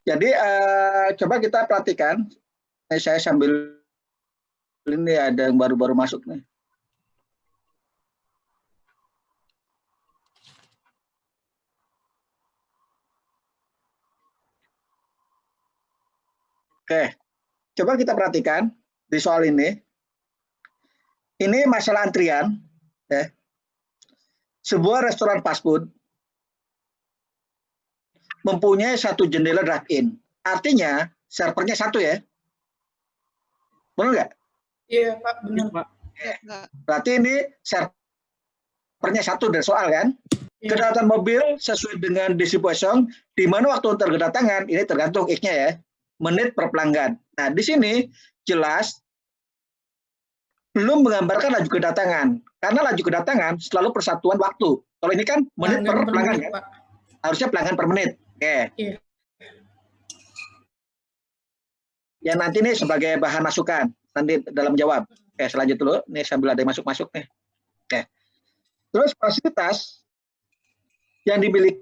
Jadi coba kita perhatikan. Saya sambil ini ada yang baru-baru masuk nih. Oke, coba kita perhatikan di soal ini. Ini masalah antrian, ya. Sebuah restoran fast food mempunyai satu jendela drive-in. Artinya servernya satu ya. Benar nggak? Iya, Pak, benar. Pak. Berarti ini servernya satu dari soal kan? Iya. Kedatangan mobil sesuai dengan distribusi, di mana waktu untuk kedatangan ini tergantung X-nya ya, menit per pelanggan. Nah, di sini jelas belum menggambarkan laju kedatangan, karena laju kedatangan selalu persatuan waktu. Kalau ini kan menit per pelanggan kan? Pak. Harusnya pelanggan per menit. Oke. Iya. Ya nanti nih sebagai bahan masukan nanti dalam jawab. Oke, selanjut dulu. Nih sambil ada yang masuk-masuk nih. Oke. Terus fasilitas yang dimiliki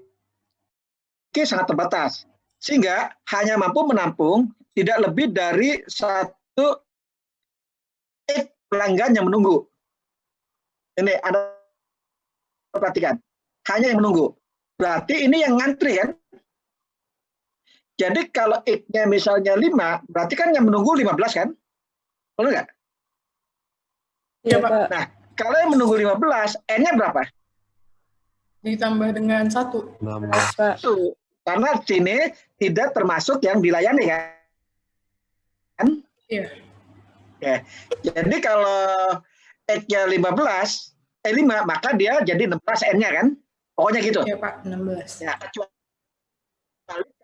sangat terbatas, sehingga hanya mampu menampung tidak lebih dari satu pelanggan yang menunggu. Ini Anda perhatikan, hanya yang menunggu. Berarti ini yang ngantri kan? Jadi kalau X-nya misalnya 5, berarti kan yang menunggu 15 kan? Benar nggak? Iya, Pak. Nah, kalau yang menunggu 15, N-nya berapa? Ditambah dengan 1. 16. Pak. Karena sini tidak termasuk yang dilayani kan? Iya. Oke. Jadi kalau X-nya 5, maka dia jadi 16 N-nya kan? Pokoknya gitu. Iya, Pak, 16. Ya, kecuali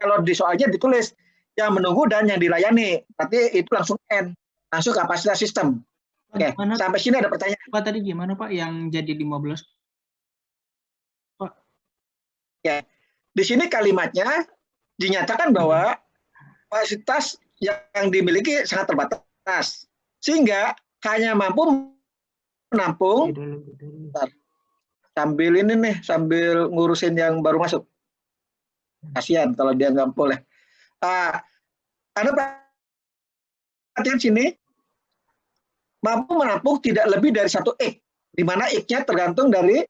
kalau di soalnya ditulis yang menunggu dan yang dilayani, berarti itu langsung N, langsung kapasitas sistem. Oke, sampai sini ada pertanyaan. Pak, tadi gimana Pak yang jadi 15? Pak. Ya, di sini kalimatnya dinyatakan bahwa kapasitas yang dimiliki sangat terbatas, sehingga hanya mampu menampung. Bentar. Sambil ini nih, sambil ngurusin yang baru masuk. Kasihan kalau dia nggak boleh. Anda perhatikan sini, mampu menampung tidak lebih dari satu X, di mana X-nya tergantung dari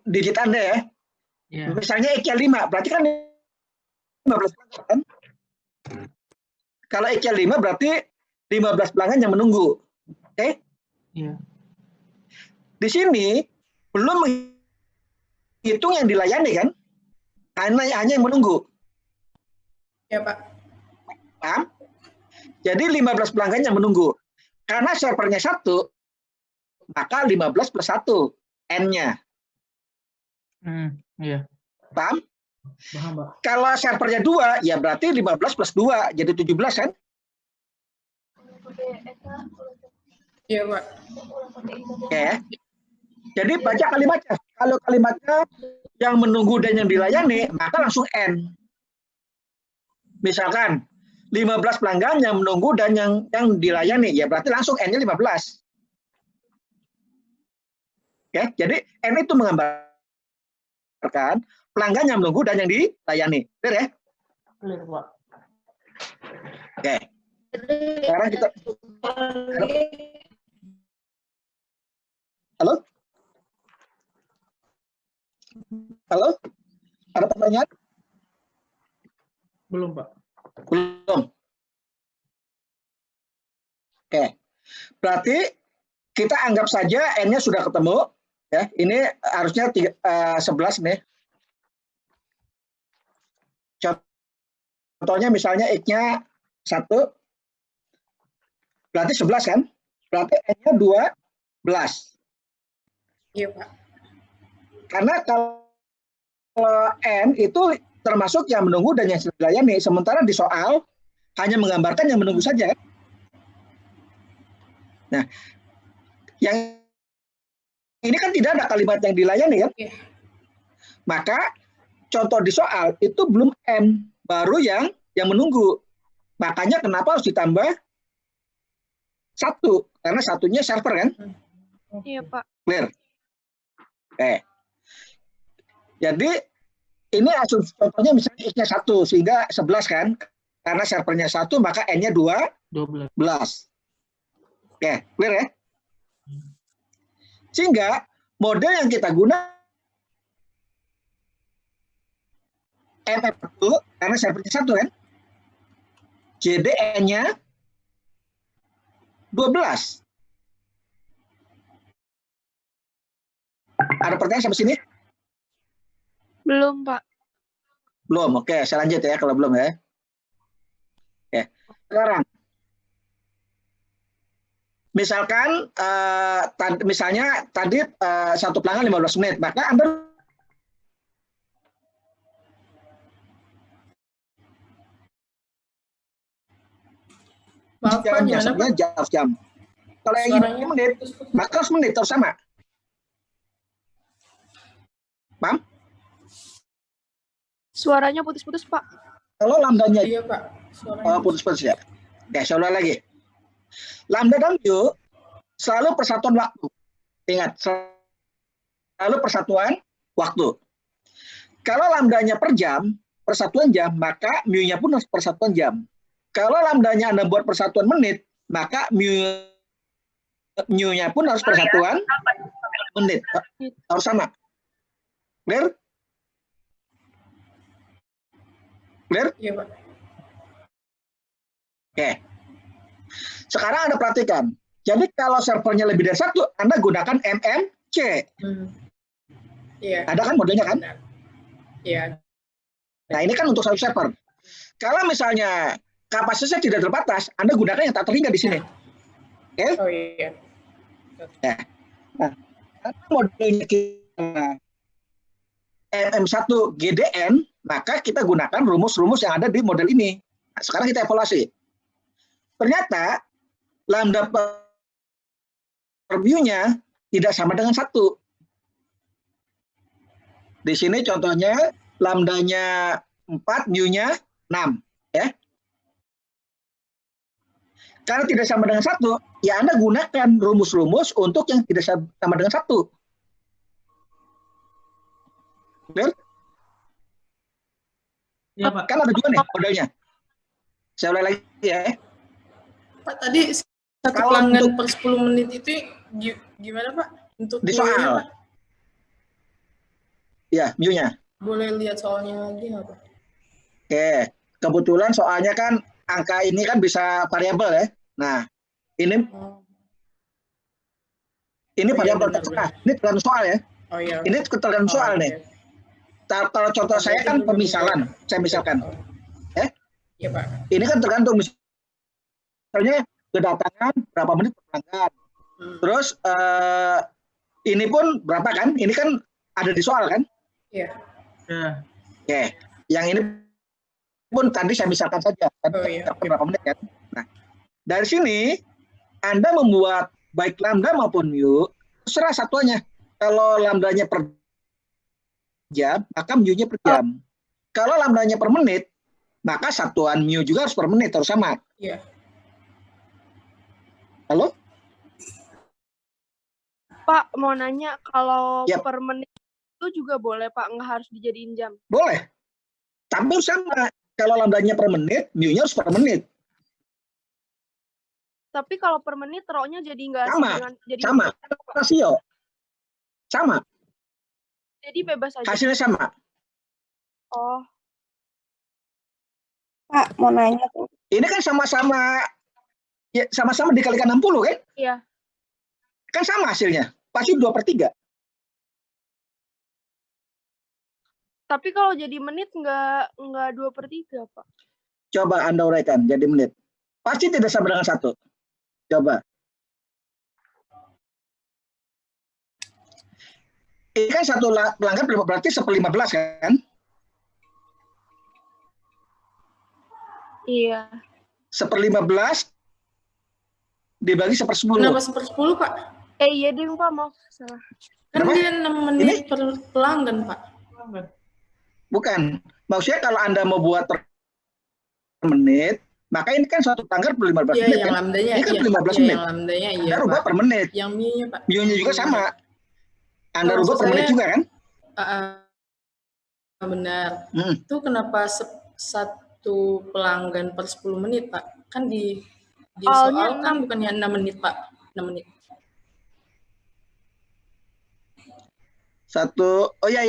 digit Anda ya. Yeah. Misalnya X-nya 5, berarti kan 15 pelanggan kan? Kalau X-nya 5, berarti 15 pelanggan yang menunggu. Oke? Yeah. Di sini belum menghitung yang dilayani kan? Hanya yang menunggu. Ya, Pak. Paham? Jadi 15 pelanggan yang menunggu. Karena servernya 1, maka 15 plus 1, N-nya. Iya. Paham? Paham, Pak. Kalau servernya 2, ya berarti 15 plus 2, jadi 17 kan? Iya, Pak. Oke. Jadi baca kalimatnya. Kalau kalimatnya yang menunggu dan yang dilayani, maka langsung N. Misalkan 15 pelanggan yang menunggu dan yang dilayani, ya berarti langsung N-nya 15. Oke, jadi N itu menggambarkan pelanggan yang menunggu dan yang dilayani. Clear ya? Clear, Pak. Oke. Sekarang kita Halo? Halo? Ada pertanyaan? Belum, Pak. Belum. Oke. Berarti kita anggap saja N-nya sudah ketemu. Ya, ini harusnya 11 nih. Contohnya misalnya X-nya 1. Berarti 11 kan? Berarti N-nya 12. Iya, Pak. Karena kalau N itu termasuk yang menunggu dan yang dilayani. Sementara di soal hanya menggambarkan yang menunggu saja. Nah, yang ini kan tidak ada kalimat yang dilayani kan? Iya. Maka contoh di soal itu belum N, baru yang menunggu. Makanya kenapa harus ditambah 1? Karena satunya server kan? Iya, Pak. Clear? Jadi Ini asumsi contohnya misalnya X-nya 1, sehingga 11 kan? Karena servernya 1, maka N-nya 12. 12. Oke, clear ya? Sehingga model yang kita gunakan MM1, karena servernya 1 kan? JDN-nya 12. Ada pertanyaan sampai sini? Belum, Pak. Belum, oke. Saya lanjut ya kalau belum ya. Oke. Sekarang, misalkan misalnya tadi satu pelanggan 15 menit, maka Anda Maaf Pak, gimana Pak? jam. Kalau yang ini menit, maka harus menit terus sama. Paham? Suaranya putus-putus, Pak. Kalau lambdanya Iya Pak. Suaranya putus-putus ya. Oke, saya ulang lagi. Lambda dan Mu selalu persatuan waktu. Ingat, selalu persatuan waktu. Kalau lambdanya per jam, persatuan jam, maka mu-nya pun harus persatuan jam. Kalau lambdanya Anda buat persatuan menit, maka mu-nya pun harus persatuan menit. Harus sama. Clear? Clear? Iya Pak. Oke. Sekarang Anda perhatikan. Jadi kalau servernya lebih dari 1, Anda gunakan MMC. Iya. Ada kan modelnya kan? Iya. Nah ini kan untuk satu server. Kalau misalnya kapasitasnya tidak terbatas, Anda gunakan yang tak terhingga di sini. Oke? Oh iya. Ya. Nah, modelnya kita MM1 GDN, maka kita gunakan rumus-rumus yang ada di model ini. Nah, sekarang kita evaluasi. Ternyata lambda per mu-nya tidak sama dengan 1. Di sini contohnya lambdanya 4, mu-nya 6. Ya. Karena tidak sama dengan 1, ya Anda gunakan rumus-rumus untuk yang tidak sama dengan 1. Benar? Iya, Pak. Kan ada 2 nih modelnya. Saya ulang lagi ya. Pak, tadi satu Kalau pelanggan untuk- per 10 menit itu gimana Pak? Untuk Di mu-nya, soal. Pak? Ya, mu-nya. Boleh lihat soalnya lagi nggak Pak? Oke, kebetulan soalnya kan angka ini kan bisa variabel ya. Nah, ini Oh, iya, variabel benar, terserah. benar. Ini tergantung soal ya. Oh iya. Ini tergantung soal nih. Oke. Kalau contoh saya kan pemisalan, saya misalkan. Oh. Ya. Iya Pak. Ini kan tergantung misalnya kedatangan berapa menit per pelanggan. Terus ini pun berapa kan? Ini kan ada di soal kan? Iya. Ya. Oke, yang ini pun tadi saya misalkan saja, Oh, iya. berapa menit kan. Nah, dari sini Anda membuat baik lambda maupun mu, terserah satuannya. Kalau lambdanya per jam, maka mu-nya per jam. Kalau lambdanya per menit, maka satuan mu juga harus per menit, harus sama. Iya. Halo? Pak, mau nanya kalau Yap. per menit itu juga boleh, Pak? Nggak harus dijadiin jam. Boleh. Tapi sama. Kalau lambdanya per menit, mu-nya harus per menit. Tapi kalau per menit row-nya jadi nggak Sama. dengan jadi Sama. Rasio. Sama. jadi bebas aja. Hasilnya sama. Oh, Pak, mau nanya tuh. Ini kan sama-sama ya, sama-sama dikalikan 60 kan? iya. Kan sama hasilnya. Pasti 2/3. Tapi kalau jadi menit nggak 2/3, Pak. Coba Anda uraikan jadi menit. Pasti tidak sama dengan 1. Coba. Ini kan satu pelanggan berarti 1/15 kan? Iya. 1/15 dibagi 1/10. Kenapa 1/10 Pak? Iya deh, Pak, maaf salah. Kan Kenapa? dia 6 menit per pelanggan Pak. Bukan. Maksudnya kalau Anda mau buat per menit, maka ini kan satu pelanggan per 15 Iya, menit yang kan? lambdanya. Ini kan Iya, 15 iya, menit. yang lambdanya iya Anda rubah Pak. per menit. Yang mu-nya Pak. Mu-nya juga sama. Anda Maksud rubah per menit saya- juga kan? benar. Hmm. Itu kenapa satu pelanggan per 10 menit, Pak? Kan di Soalnya soal kan bukannya 6 menit, Pak. 6 menit. Oh ya,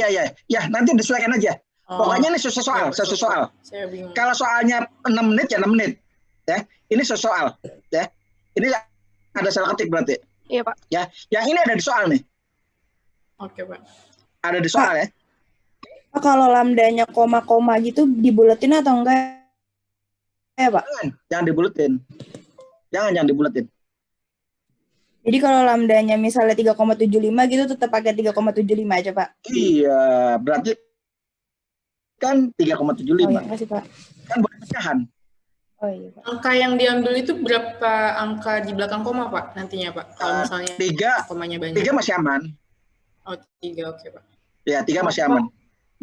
nanti disesuaikan aja. Pokoknya ini sesuai soal. Saya bingung. Kalau soalnya 6 menit ya 6 menit. Ya, ini soal. Ya, ini ada salah ketik berarti. iya Pak. Ya, yang ini ada di soal nih. Oke, Pak. Ada di soal ya. Kalau lambdanya koma-koma gitu dibuletin atau enggak ya Pak? Jangan dibuletin. Jangan dibuletin. Jadi kalau lambdanya misalnya 3,75 gitu tetap pakai 3,75 aja Pak? Iya, berarti kan 3,75. Oh iya, makasih Pak. Kan buat pecahan. Oh iya Pak. Angka yang diambil itu berapa angka di belakang koma, Pak, nantinya, Pak? Kalau misalnya 3 komanya banyak. 3 masih aman. Oh, 3, oke, Pak. Ya, 3 masih aman.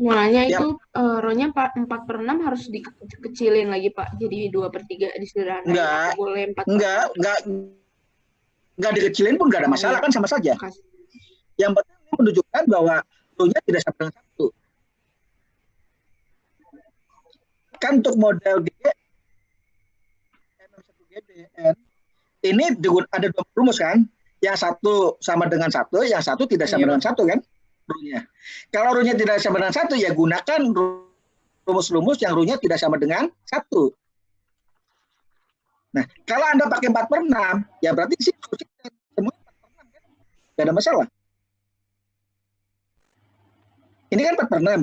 Mulanya Yap. itu row-nya 4/6 harus dikecilin lagi Pak. Jadi 2/3 disederhanain. Enggak. Boleh 4/6. Enggak dikecilin pun enggak ada masalah, kan sama saja. Makasih. Yang penting menunjukkan bahwa row-nya tidak sama dengan 1. Kan untuk model G MM1GDN ini ada 2 rumus kan? Yang satu sama dengan 1, yang satu tidak sama dengan 1 kan? Row-nya. Kalau row-nya tidak sama dengan 1 ya gunakan rumus-rumus yang row-nya tidak sama dengan 1. Nah, kalau Anda pakai 4/6, ya berarti sih semua 4/6 kan? Tidak ada masalah. Ini kan 4/6.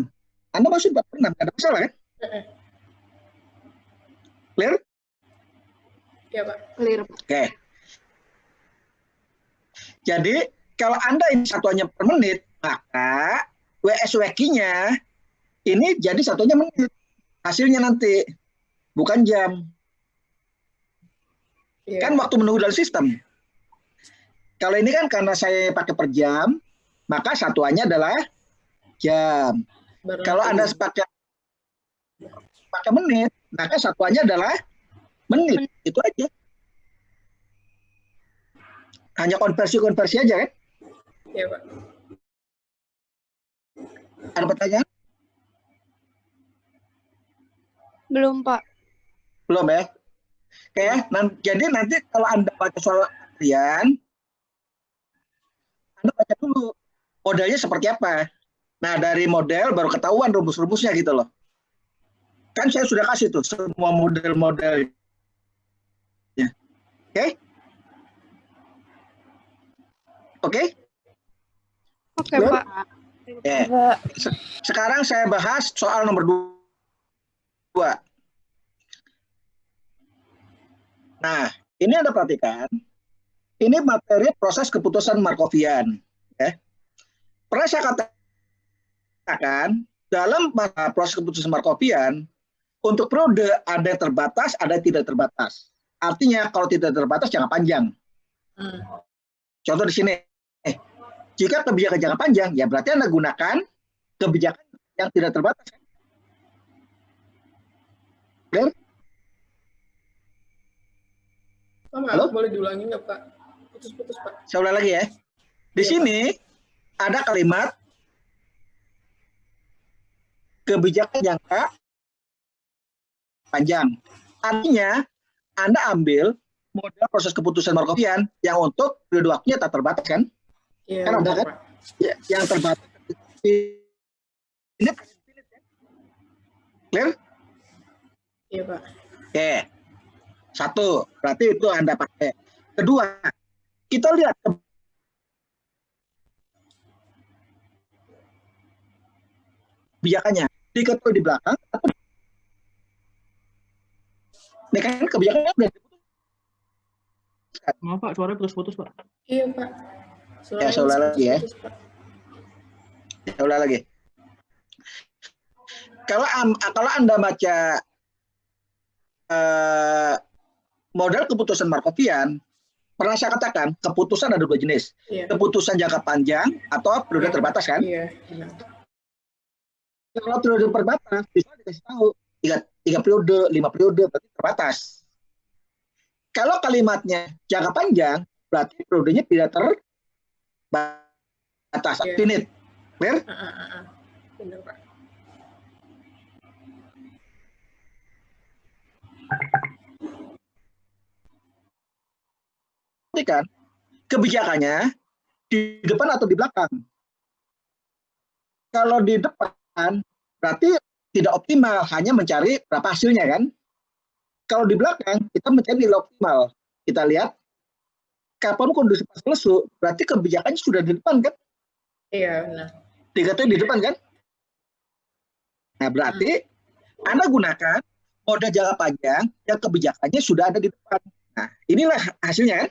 Anda masuk 4/6, tidak ada masalah kan? Clear? Iya, Pak. Clear. Oke. Jadi, kalau Anda ini satuannya per menit, maka WSWQ-nya ini jadi satunya menit. Hasilnya nanti, bukan jam. Iya. Kan waktu menunggu dalam sistem. Kalau ini kan karena saya pakai per jam, maka satuannya adalah jam. Baru Kalau nanti. Anda pakai menit, maka satuannya adalah menit. Itu aja. Hanya konversi aja kan? Iya, Pak. Ada pertanyaan? Belum Pak. Belum ya? Oke, jadi nanti kalau Anda baca soal antrian, Anda baca dulu modelnya seperti apa. Nah, dari model baru ketahuan rumus-rumusnya gitu loh. Kan saya sudah kasih tuh semua model-model. Ya. Oke? Oke? Oke Belum? Pak. Ya. Sekarang saya bahas soal nomor 2. Nah, ini Anda perhatikan. Ini materi proses keputusan Markovian. Ya. Pernah saya katakan, dalam proses keputusan Markovian, untuk periode ada yang terbatas, ada yang tidak terbatas. Artinya, kalau tidak terbatas, jangka panjang. Contoh di sini. Jika kebijakan jangka panjang, ya berarti Anda gunakan kebijakan yang tidak terbatas. Clear? Pak, Halo? boleh diulangi nggak, Pak? Putus-putus, Pak. Saya ulang lagi ya. Di sini ada kalimat kebijakan jangka panjang. Artinya, Anda ambil model proses keputusan Markovian yang untuk periode waktunya tak terbatas kan? Iya, Kan ada benar, kan? Pak. Ya, yang terbatas. Ini clear? Iya, Pak. Oke. 1, berarti itu Anda pakai. Kedua, kita lihat kebijakannya. Diketahui di belakang. Ini kan kebijakannya udah Maaf Pak, suara putus-putus Pak. Iya, Pak. Ya, saya ulang lagi ya. putus-putus, Pak. Saya ulang lagi. Kalau Anda baca model keputusan Markovian, pernah saya katakan keputusan ada 2 jenis. Iya. Keputusan jangka panjang atau periode terbatas kan? Iya, benar. Kalau periode terbatas, bisa dikasih tahu 3 periode, 5 periode, berarti terbatas. Kalau kalimatnya jangka panjang, berarti periodenya tidak terbatas. Iya. Finite. Clear? Benar, Pak. perhatikan kebijakannya di depan atau di belakang. Kalau di depan berarti tidak optimal, hanya mencari berapa hasilnya kan. Kalau di belakang kita mencari nilai optimal. Kita lihat kapan kondisi pas lesu, berarti kebijakannya sudah di depan kan? Iya, benar. Dikatakan di depan kan? Nah, berarti Anda gunakan mode jangka panjang yang kebijakannya sudah ada di depan. Nah, inilah hasilnya kan?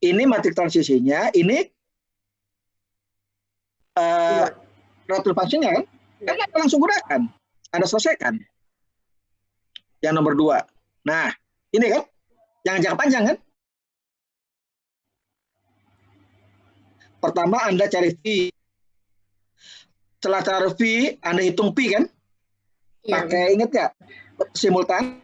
Ini matriks transisinya, ini relatif function-nya kan? Kan Anda langsung gunakan. Anda selesaikan. Yang nomor 2. Nah, ini kan? Yang jangka panjang kan? Pertama Anda cari V. Setelah cari V, Anda hitung P kan? Iya, Pakai ingat nggak? Simultan.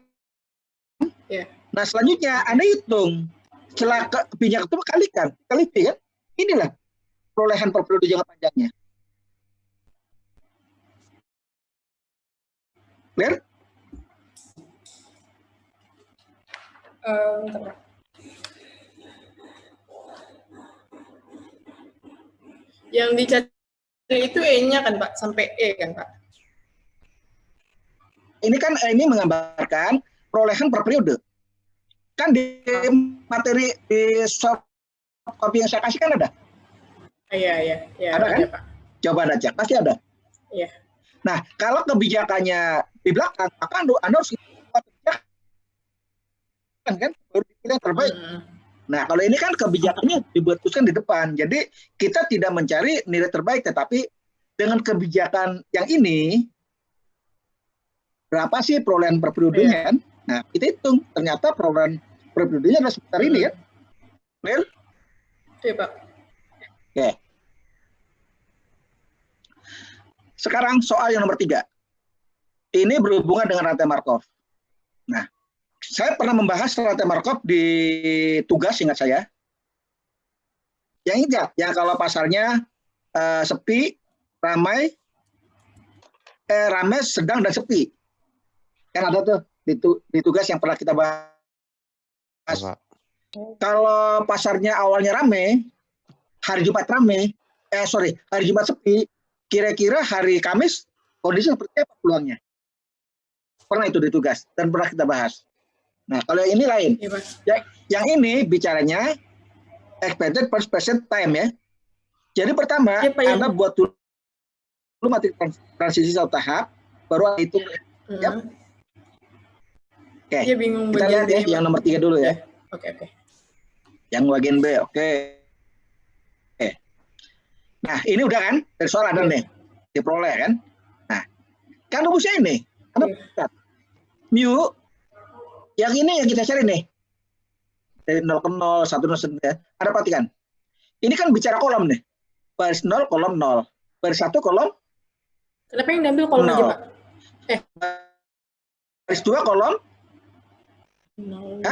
Iya. Nah selanjutnya Anda hitung. Setelah P-nya ketemu kalikan. Kali P kan? Inilah perolehan per periode jangka panjangnya. Clear? bentar, Pak. Yang dicari itu E-nya kan, Pak, sampai E kan, Pak? Ini kan ini menggambarkan perolehan per periode. Kan di materi di soft copy yang saya kasih kan ada. Iya, Ada kan? Pak. Coba Anda cek, pasti ada. Iya. Nah, kalau kebijakannya di belakang, maka Anda harus kebijakan kan baru dipilih yang terbaik. Nah, kalau ini kan kebijakannya dibuatkan di depan. Jadi kita tidak mencari nilai terbaik, tetapi dengan kebijakan yang ini berapa sih perolehan per periodenya kan? Nah, kita hitung. Ternyata perolehan per periodenya adalah sekitar ini kan? Clear? Iya, Pak. Oke. Sekarang soal yang nomor 3. Ini berhubungan dengan rantai Markov. Nah, saya pernah membahas rantai Markov di tugas, ingat saya. Yang ingat, yang kalau pasarnya sepi, ramai, sedang, dan sepi. Kan ada tuh di tugas yang pernah kita bahas. Kalau pasarnya awalnya ramai, hari Jumat ramai, hari Jumat sepi, kira-kira hari Kamis kondisi seperti apa peluangnya? Pernah itu di tugas dan pernah kita bahas. Nah, kalau yang ini lain. Iya, Pak. Yang ini bicaranya expected first percent time ya. Jadi pertama, Iya, Pak, Anda buat dulu materi transisi satu tahap, baru hitung. Ya. Oke. Iya, bingung Kita lihat ya, yang nomor 3 dulu ya. Oke. Yang bagian B, oke. Nah, ini udah kan? Dari soal ada nih. Diperoleh kan? Nah, kan rumusnya ini. Anda lihat. Mu, yang ini yang kita cari nih. Dari 0 ke 0, 1, 0, ya. Anda perhatikan. Ini kan bicara kolom nih. Baris 0, kolom 0. Baris 1, kolom. Kenapa yang diambil kolom aja, Pak? Baris 2, kolom. No.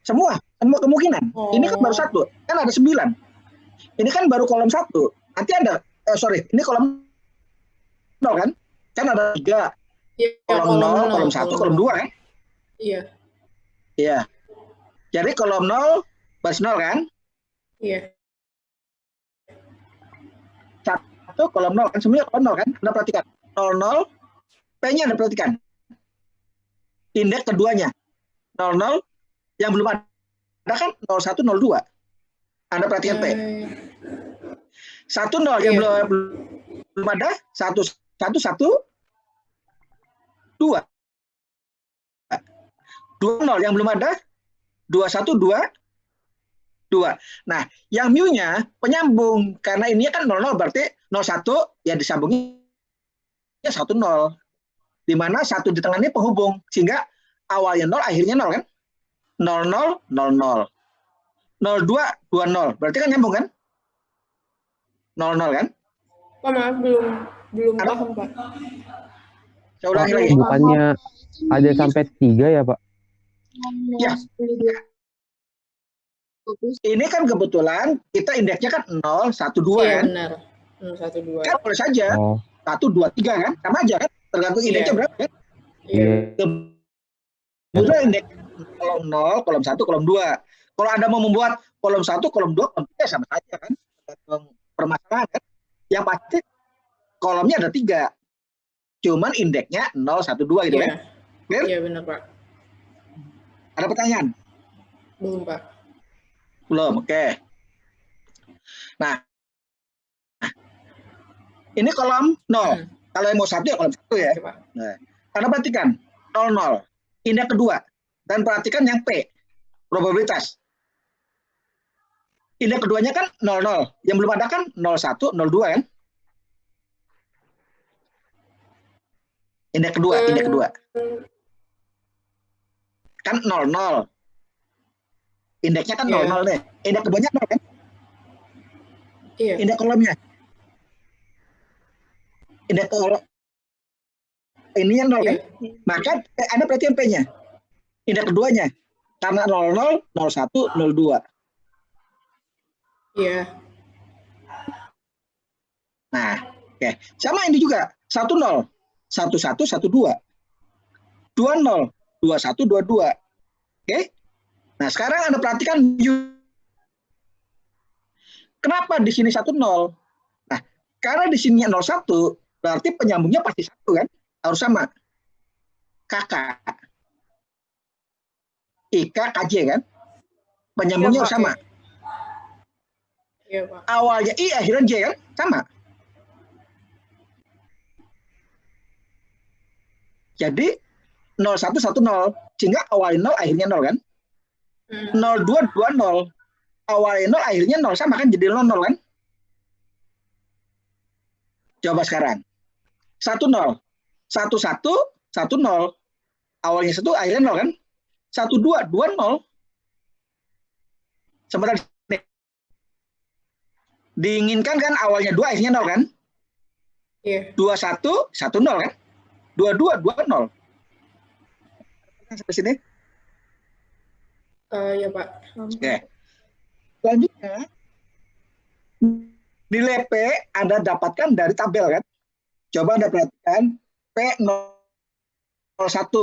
Semua kemungkinan. Ini kan baru 1. Kan ada 9. Ini kan baru kolom 1. Nanti ada, ini kolom 0 kan? Kan ada 3. Iya, Kolom 0, kolom 1, kolom 2 kan? Iya. Iya. Jadi kolom 0, baris 0 kan? Iya. 1, kolom 0 kan? Semuanya kolom 0 kan? Anda perhatikan. 0, 0, P-nya Anda perhatikan. Indeks keduanya. 0, 0, yang belum ada kan 01, 02. Anda perhatikan P. 1, 0 yang belum ada, 1, 1, 1, 2. 2, 0 yang belum ada, 2, 1, 2, 2. Nah, yang mu-nya penyambung. Karena ini kan 0, 0 berarti 0, 1 ya disambungnya 1, 0. Di mana 1 di tengah ini penghubung. Sehingga awalnya 0, akhirnya 0 kan? 0, 0, 0, 0. 0, 2, 2, 0. Berarti kan nyambung kan? 0, 0 kan? Pak, maaf, belum paham, Pak. Saya ulangi lagi. Bukannya ada sampai 3 ya, Pak? Ya. Ini kan kebetulan kita indeksnya kan 0, 1, 2 Iya, kan? benar. 1, 2. Kan boleh saja. 1, 2, 3 kan? Sama aja kan? Tergantung indeksnya berapa kan? Iya. Kebetulan indeks kolom 0, kolom 1, kolom 2. Kalau Anda mau membuat kolom 1, kolom 2, kolom 3 sama saja kan. Permasalahan kan. Yang pasti kolomnya ada 3. Cuman indeksnya 0, 1, 2 gitu kan. Iya. Clear? Iya benar, Pak. Ada pertanyaan? Belum, Pak. Belum, oke. Nah, ini kolom 0. Kalau yang mau 1 ya kolom 1 ya. Oke, Pak. Nah, Anda perhatikan 00. Indeks kedua. Dan perhatikan yang P. Probabilitas. Indeks keduanya kan 00. Yang belum ada kan 01, 02 kan? Indeks kedua. Kan 00. Indeksnya kan 00 nih. Indeks keduanya 0 kan? Iya. Indeks kolomnya. Indeks kolom ininya 0 kan? Maka Anda perhatikan P-nya. Indeks keduanya. Karena 00, 01, 02. Iya. Nah, oke. Sama ini juga. 10, 11, 12. 20, 21, 22. Oke? Nah, sekarang Anda perhatikan kenapa di sini 10? Nah, karena di sini 01, berarti penyambungnya pasti 1 kan? Harus sama. Kakak. IK, KJ kan? Penyambungnya harus sama. Iya, Pak. Awalnya I, akhirnya J kan? Sama. Jadi 0110 sehingga awalnya 0 akhirnya 0 kan? 0220 awalnya 0 akhirnya 0 sama kan jadi 00 kan? Coba sekarang. 10 1110 awalnya 1 akhirnya 0 kan? 1220 sebentar diinginkan kan awalnya 2 akhirnya 0 kan? Iya. 21 10 kan? 22 20. Sampai sini. Ya, Pak. Oke. Selanjutnya nilai P Anda dapatkan dari tabel kan? Coba Anda perhatikan P01.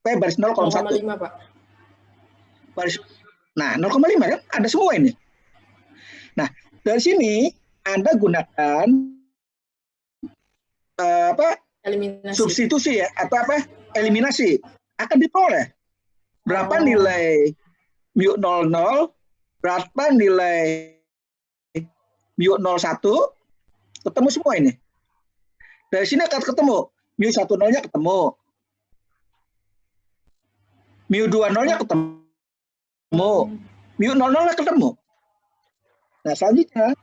P baris 0 kolom 1. 0,5, Pak. Baris. Nah, 0,5 kan? Ada semua ini. Nah, dari sini Anda gunakan Eliminasi. substitusi ya atau eliminasi akan diperoleh berapa nilai mu 00, berapa nilai mu 01, ketemu semua ini. Dari sini akan ketemu mu 10-nya ketemu, mu 20-nya ketemu, mu 00-nya ketemu. Nah, selanjutnya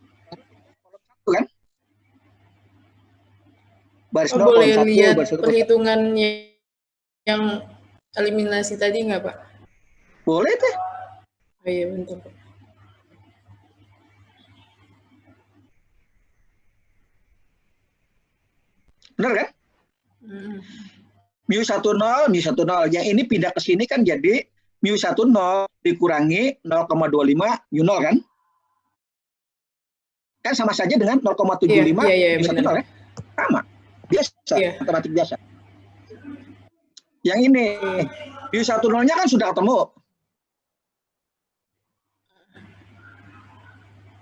kolom 1 kan? Baris 0, Boleh kolom 1, lihat baris 1, perhitungannya yang eliminasi tadi nggak, Pak? boleh deh. Oh iya, bentar, Pak. Benar kan? Mu 10, mu 10. Yang ini pindah ke sini kan jadi mu 10 dikurangi 0,25 mu 0 kan? Kan sama saja dengan 0,75 Iya, mu 10 benar. kan? Sama. Biasa, Iya. matematik biasa. Yang ini mu 10-nya kan sudah ketemu.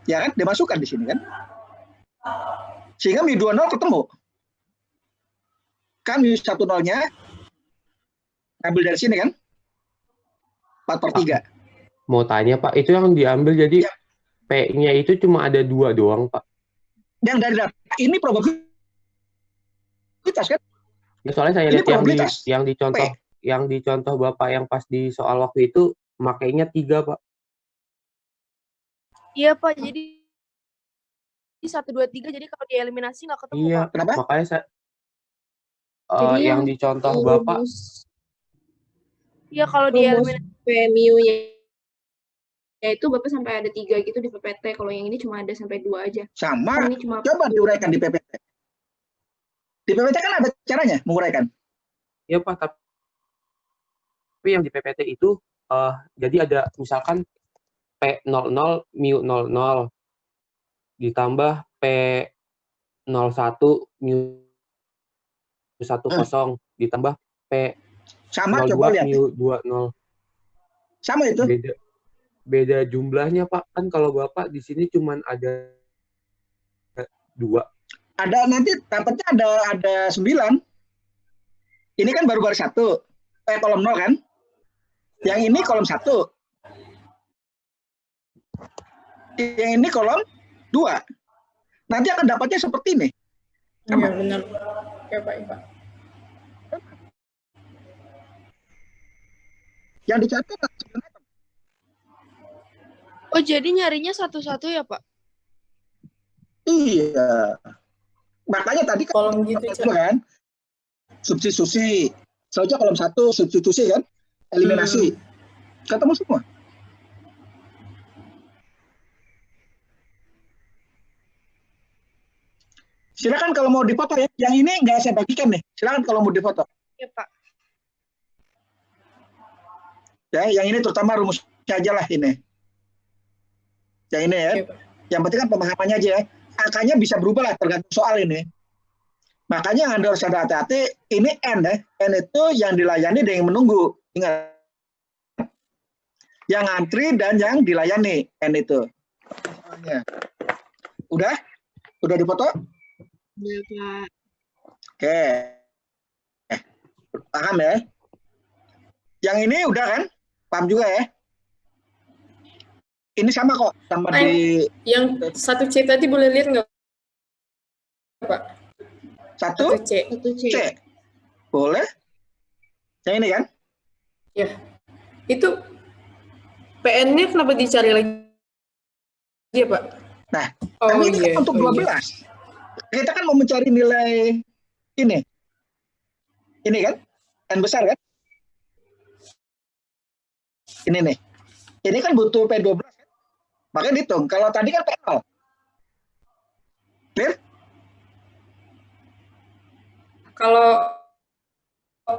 Ya kan? Dimasukkan di sini kan? Sehingga mu 20 ketemu. Kan mu 10-nya ambil dari sini kan? 4/3. Mau tanya Pak, itu yang diambil jadi Ya. P-nya itu cuma ada 2 doang Pak. Yang dari data ini probabilitas kan? Ya, soalnya saya Ini lihat probabilitas. yang dicontoh Bapak yang pas di soal waktu itu makainya 3 Pak. Iya Pak, jadi 1, 2, 3 jadi kalau dieliminasi nggak ketemu Iya, Pak. Kenapa? makanya saya Jadi yang dicontoh Bapak Iya kalau rumus dieliminasi. PMU-nya itu Bapak sampai ada 3 gitu di PPT. Kalau yang ini cuma ada sampai 2 aja. Sama. Kan ini cuma Coba diuraikan di PPT. Di PPT kan ada caranya menguraikan. ya Pak, tapi yang di PPT itu jadi ada misalkan P00 mu 00 ditambah P01 mu 10 ditambah Sama, coba P02 lihat. mu 20. Sama itu. beda jumlahnya Pak? Kan kalau Bapak di sini cuman ada 2. Ada nanti dapatnya ada 9. Ini kan baru satu. Kolom 0 kan? Yang ini kolom 1. Yang ini kolom 2. Nanti akan dapatnya seperti ini. Iya benar. Ya Pak, ya, Pak. Yang dicatat sebenarnya. Oh, jadi nyarinya satu-satu ya, Pak? Iya. Makanya tadi Kolom gitu, Cak. kan substitusi. Saja kolom 1 substitusi kan? Eliminasi. Ketemu semua. Silakan kalau mau dipoto ya. Yang ini nggak saya bagikan nih. Silakan kalau mau dipoto. Iya, Pak. Ya, yang ini terutama rumusnya aja lah ini. Yang ini ya. Oke, Pak. Yang penting kan pemahamannya aja ya. Angkanya bisa berubah lah tergantung soal ini. Makanya Anda harus ada hati-hati. Ini N ya. N itu yang dilayani dan yang menunggu. Ingat. Yang antri dan yang dilayani. N itu. Udah? Udah dipoto? Iya, Pak. Oke. Paham ya? Yang ini udah kan? Paham juga ya? Ini sama kok. Sama di Yang 1C tadi boleh lihat nggak, Pak? 1C. 1C. C. Boleh? Yang ini kan? Ya. Itu PN-nya kenapa dicari lagi ya, Pak? Nah, Oh ini iya. kan untuk 12. Kita kan mau mencari nilai ini. Ini kan? N besar kan? Ini nih. Ini kan butuh P12 kan? Makanya dihitung. Kalau tadi kan P0. Clear? Kalau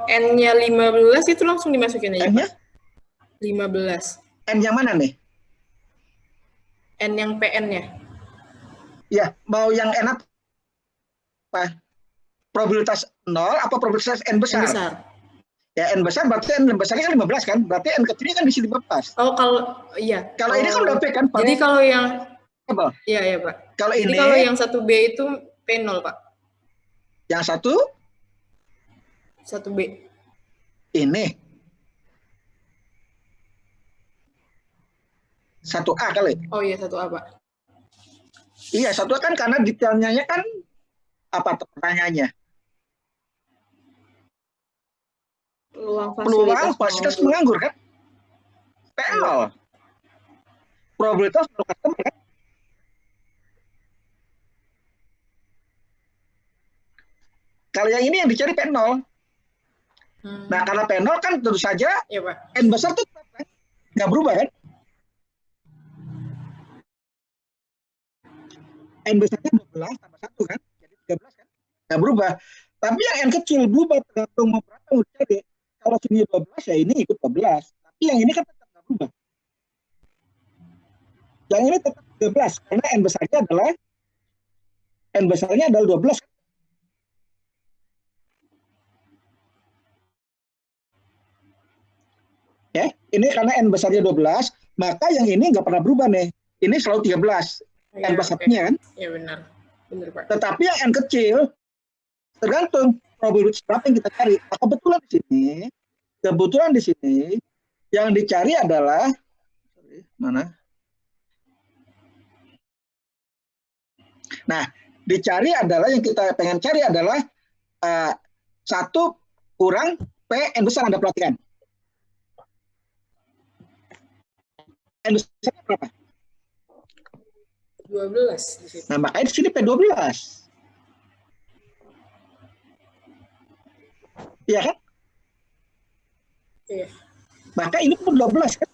N-nya 15 itu langsung dimasukin aja, N-nya? Pak. 15. N yang mana nih? N yang PN-nya. Ya, mau yang N apa? Probabilitas 0 apa probabilitas N besar? N besar. Ya, N besar berarti N besarnya kan 15 kan? Berarti N kecilnya kan di sini 15. Oh, kalau iya. Kalau ini kan udah P kan? Jadi kalau yang Probable. iya ya, Pak. Kalau Jadi ini kalau yang 1B itu P0, Pak. yang satu 1B. ini 1A kali. Oh iya, 1A, Pak. Iya, 1A kan karena detailnya kan apa pertanyaannya? Peluang fasilitas menganggur kan? PL. Probabilitas customer kan? Kalau yang ini yang dicari P0. Nah, karena P0 kan tentu saja Iya, Pak. N besar tuh nggak berubah kan? N besarnya 12 tambah 1 kan? Jadi 13 kan? Nggak berubah. Tapi yang N kecil berubah tergantung mau berapa mau jadi. Kalau sini 12 ya ini ikut 12. Tapi yang ini kan tetap nggak berubah. Yang ini tetap 13 karena N besarnya adalah 12. Ya, ini karena N besarnya 12, maka yang ini nggak pernah berubah nih. Ini selalu 13. Ya, N besarnya kan? Iya, benar. Benar, Pak. Tetapi yang N kecil tergantung probabilitas berapa yang kita cari. Nah, kebetulan di sini yang dicari adalah mana? Nah, dicari adalah yang kita pengen cari adalah 1 kurang P N besar. Anda perhatikan. N besarnya berapa? 12 di situ. Nah, makanya di sini P12. Iya kan? Iya. Maka ini pun 12 kan?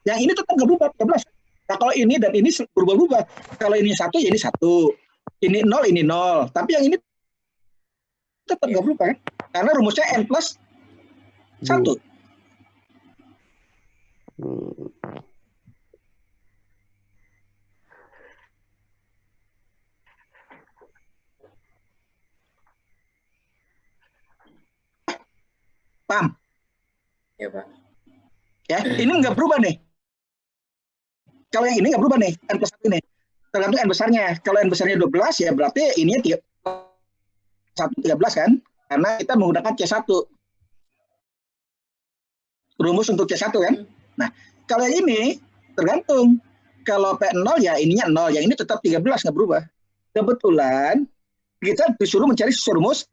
Yang ini tetap nggak berubah, 12. Nah, kalau ini dan ini berubah-ubah. Kalau ini 1, ya ini 1. Ini 0, ini 0. Tapi yang ini tetap nggak berubah kan? Karena rumusnya N plus 1. Paham? Ya, Pak. Ya, ini nggak berubah nih. Kalau yang ini nggak berubah nih, N plus 1 ini. Tergantung N besarnya. Kalau N besarnya 12, ya berarti ininya 13 kan? Karena kita menggunakan C1. Rumus untuk C1 kan? Nah, kalau yang ini tergantung. Kalau P0 ya ininya 0, yang ini tetap 13, nggak berubah. Kebetulan kita disuruh mencari rumus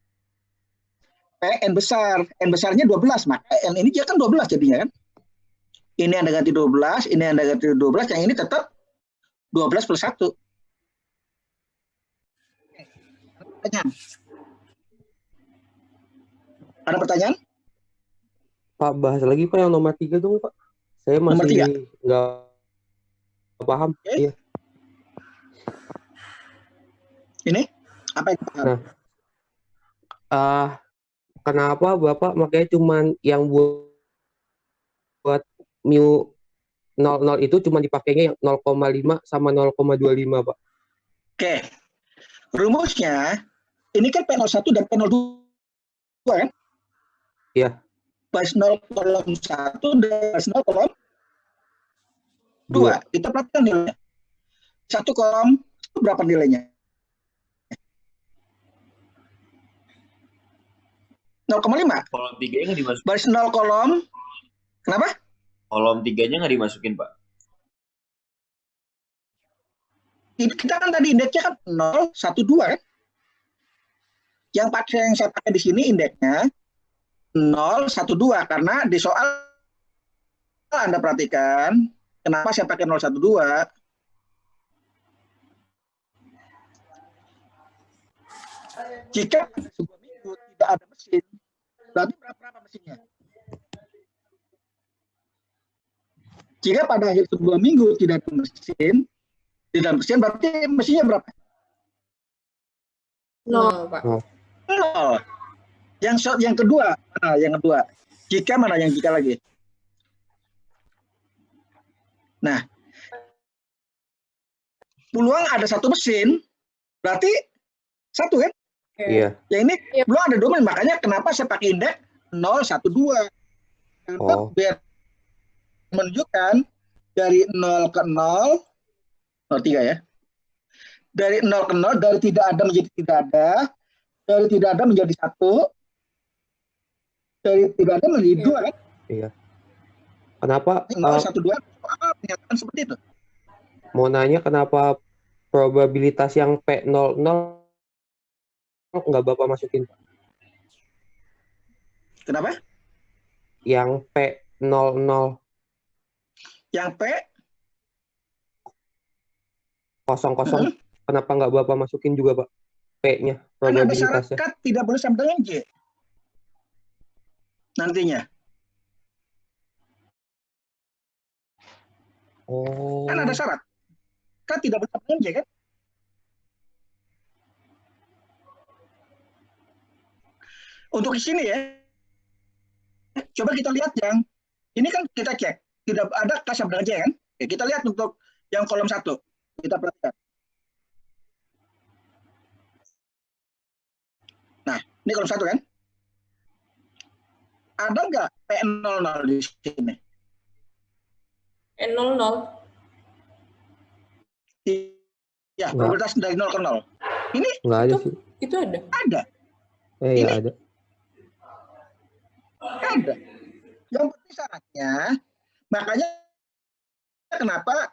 N besar. N besarnya 12, maka N ini dia kan 12 jadinya kan? Ini Anda ganti 12, ini Anda ganti 12, yang ini tetap 12 plus 1. Pertanyaan? Ada pertanyaan? Pak, bahas lagi Pak yang nomor 3 dong Pak. Saya Nomor masih nggak paham. Oke. Iya. Ini? Apa yang paham? Nah, kenapa Bapak makanya cuman yang buat mu 00 itu cuma dipakainya yang 0,5 sama 0,25 Pak? Oke. Rumusnya, ini kan P01 dan P02 kan? Iya. Baris 0 kolom 1 dan baris 0 kolom 2. Kita perhatikan nilainya. 1 kolom, berapa nilainya? 0,5. Kolom 3-nya nggak dimasukin. Baris 0 kolom, kenapa? Kolom 3-nya nggak dimasukin, Pak. Kita kan tadi indeksnya kan 0, 1, 2 kan? Yang saya pakai di sini indeksnya 0, 1, 2. Karena di soal Anda perhatikan, kenapa saya pakai 0, 1, 2? Jika pada sebuah minggu tidak ada mesin, berarti berapa mesinnya? Jika pada akhir sebuah minggu tidak ada mesin, berarti mesinnya berapa? 0, Pak. 0. Yang kedua, jika mana yang jika lagi? Nah, peluang ada satu mesin, berarti satu kan? Iya. Yang ini belum ada 2 mesin, makanya kenapa saya pakai indeks 0, 1, 2. Karena biar menunjukkan dari 0 ke 0, 03 ya. Dari 0 ke 0, dari tidak ada menjadi tidak ada, dari tidak ada menjadi 1, dari tidak ada menjadi 2 kan? Iya. Kenapa? 0, 1, 2, pernyataan seperti itu. Mau nanya kenapa probabilitas yang P00 nggak Bapak masukin? Kenapa? Yang P00. Yang P 00. Kenapa nggak Bapak masukin juga Pak? P-nya, karena ada syarat probabilitasnya. cut tidak boleh sama dengan J. Nantinya. Oh. Kan ada syarat. Cut tidak boleh sama dengan J kan? Untuk di sini ya. Coba kita lihat yang ini kan kita cek. Tidak ada cut sama dengan J kan? Oke, kita lihat untuk yang kolom 1. Kita perhatikan. Nah, ini kolom 1 kan? Ada nggak P00 di sini? N00. Iya, probabilitas dari 0 ke 0. Ini Nggak ada sih. Itu ada. ada. Iya Ini? ada. Ada. Yang penting syaratnya, makanya kenapa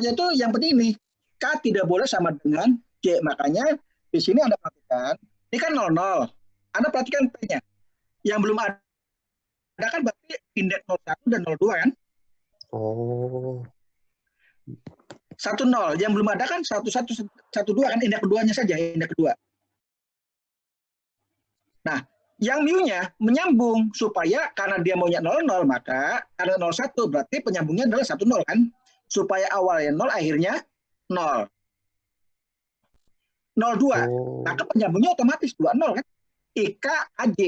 itu yang penting ini K tidak boleh sama dengan J. Makanya di sini Anda perhatikan, ini kan 00. Anda perhatikan P-nya. Yang belum ada kan berarti indeks 01 dan 02 kan? Oh. 10. Yang belum ada kan 11, 12 kan indeks keduanya saja, indeks kedua. Nah, yang mu-nya menyambung supaya karena dia maunya 00, maka karena 01 berarti penyambungnya adalah 10 kan? Supaya awalnya 0, akhirnya 0. 02. Oh. Maka penyambungnya otomatis 20 kan? IK AJ.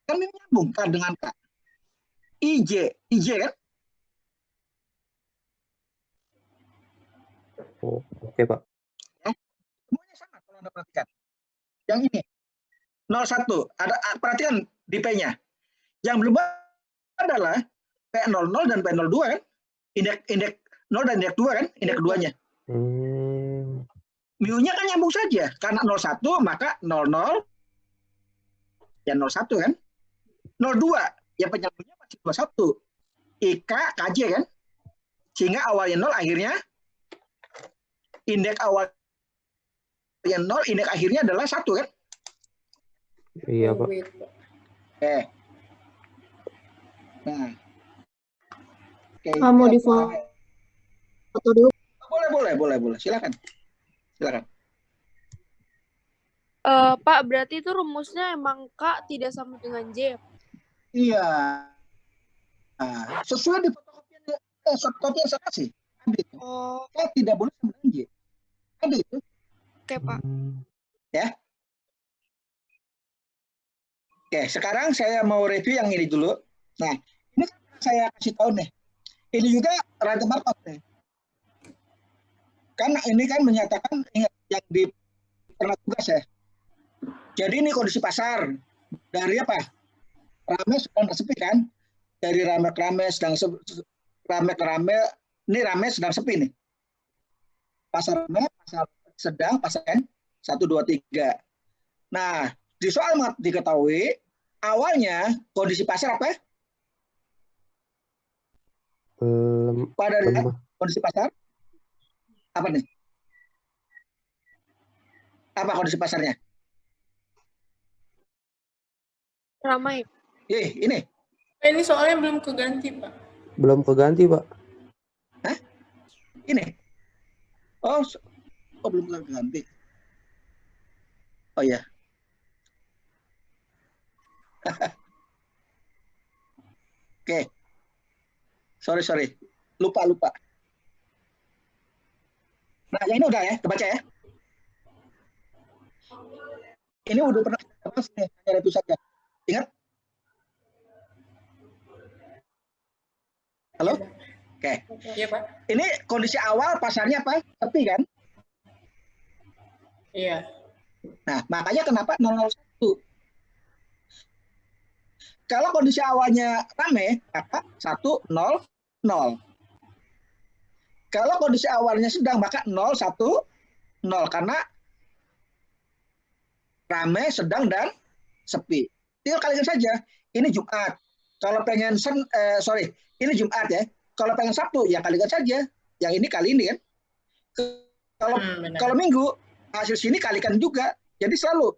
Kan menyambung K dengan K. IJ kan? Oh, oke Pak. Semuanya sama kalau Anda perhatikan. Yang ini 01 ada perhatikan di P-nya. Yang belum adalah P00 dan P02 kan? Indeks 0 dan indeks 2 kan, indeks keduanya. Mu-nya kan nyambung saja. Karena 01 maka 00 ya 01 kan. 02 ya penyambungnya masih 21. IK KJ kan. Sehingga awalnya 0 akhirnya indeks awalnya 0, indeks akhirnya adalah 1 kan. Iya, Pak. Oke. Nah. Oke. Mau di foto dulu. Boleh. Silakan. Pak, berarti itu rumusnya emang K tidak sama dengan J. Iya. Nah, sesuai di fotokopi yang saya kasih. Ada itu. Oh, K tidak boleh sama dengan J. Ada itu. oke, Pak. Ya. Oke, sekarang saya mau review yang ini dulu. Nah, ini saya kasih tahu nih. Ini juga rantai Markov nih. Karena ini kan menyatakan ingat yang di pernah tugas ya. Jadi ini kondisi pasar dari apa? Rame sedang sepi kan? Dari rame sedang rame, ini rame sedang sepi nih. Pasar rame, pasar sedang, pasar kan? 1, 2, 3. Nah, di soal diketahui awalnya kondisi pasar apa? Pada lihat kondisi pasar apa nih? Apa kondisi pasarnya? Ramai. Ini. Ini soalnya belum keganti, Pak. Belum keganti, Pak. Hah? Ini. Oh, belum keganti. Oh ya. Oke. Sorry. Lupa. Nah, yang ini udah ya, kebaca ya. Ini udah pernah kita bahas nih, hanya itu saja. Ingat? Halo? Oke. Iya, Pak. Ini kondisi awal pasarnya apa? Sepi kan? Iya. Nah, makanya kenapa 001? Kalau kondisi awalnya rame, maka 1, 0, 0. Kalau kondisi awalnya sedang, maka 0, 1, 0. Karena rame, sedang, dan sepi. Tinggal kalikan saja. Ini Jumat. Kalau pengen, ini Jumat ya. Kalau pengen Sabtu, ya kalikan saja. Yang ini kali ini kan. Kalau Minggu, hasil sini kalikan juga. Jadi selalu